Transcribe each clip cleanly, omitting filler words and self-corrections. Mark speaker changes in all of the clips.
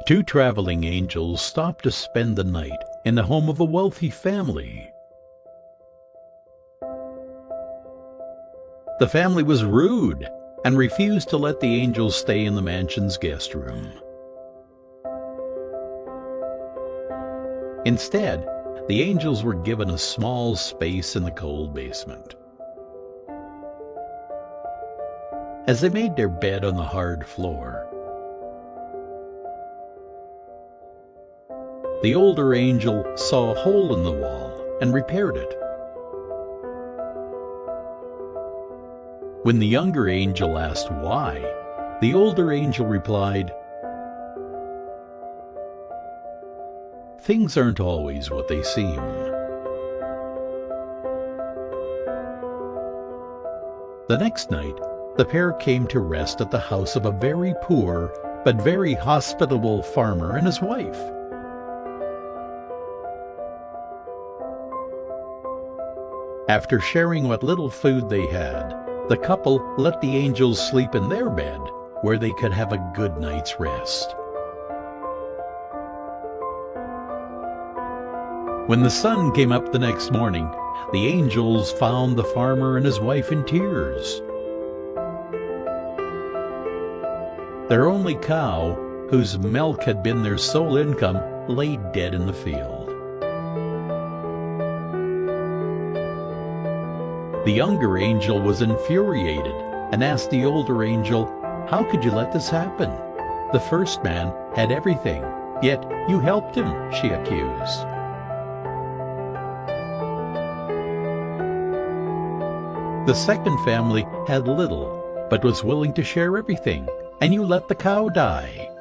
Speaker 1: Two traveling angels stopped to spend the night in the home of a wealthy family. The family was rude and refused to let the angels stay in the mansion's guest room. Instead, the angels were given a small space in the cold basement. As they made their bed on the hard floor, the older angel saw a hole in the wall and repaired it. When the younger angel asked why, the older angel replied, "Things aren't always what they seem." The next night, the pair came to rest at the house of a very poor but very hospitable farmer and his wife. After sharing what little food they had, the couple let the angels sleep in their bed, where they could have a good night's rest. When the sun came up the next morning, the angels found the farmer and his wife in tears. Their only cow, whose milk had been their sole income, lay dead in the field. The younger angel was infuriated and asked the older angel, "How could you let this happen? The first man had everything, yet you helped him," she accused. The second family had little, but was willing to share everything, and you let the cow die.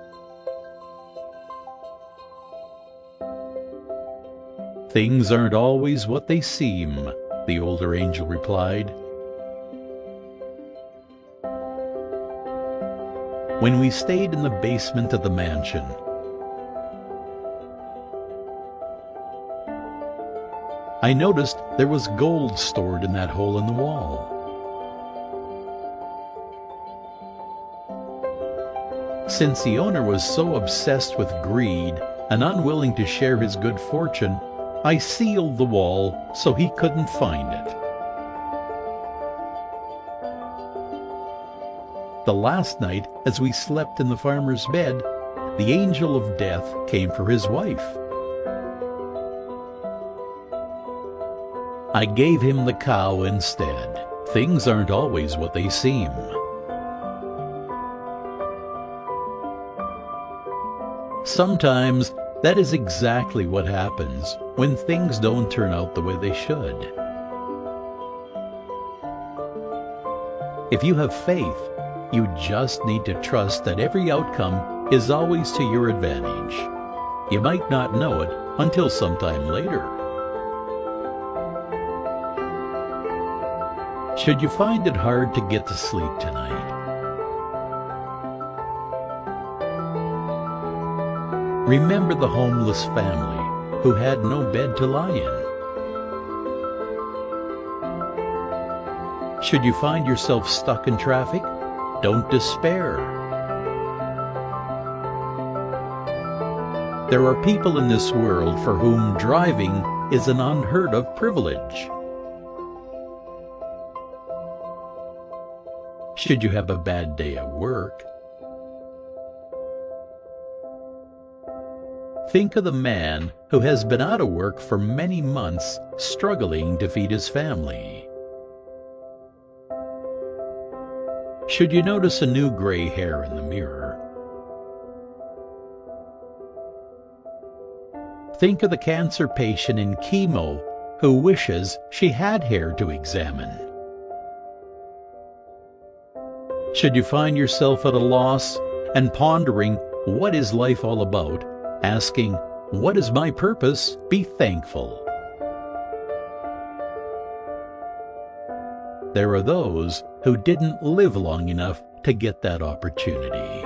Speaker 1: "Things aren't always what they seem," the older angel replied. When we stayed in the basement of the mansion, I noticed there was gold stored in that hole in the wall. Since the owner was so obsessed with greed and unwilling to share his good fortune, I sealed the wall so he couldn't find it. The last night, as we slept in the farmer's bed, the angel of death came for his wife. I gave him the cow instead. Things aren't always what they seem. Sometimes that is exactly what happens when things don't turn out the way they should. If you have faith, you just need to trust that every outcome is always to your advantage. You might not know it until sometime later. Should you find it hard to get to sleep tonight, remember the homeless family who had no bed to lie in. Should you find yourself stuck in traffic, don't despair. There are people in this world for whom driving is an unheard of privilege. Should you have a bad day at work, think of the man who has been out of work for many months, struggling to feed his family. Should you notice a new gray hair in the mirror, think of the cancer patient in chemo who wishes she had hair to examine. Should you find yourself at a loss and pondering what is life all about, asking, "What is my purpose?" be thankful. There are those who didn't live long enough to get that opportunity.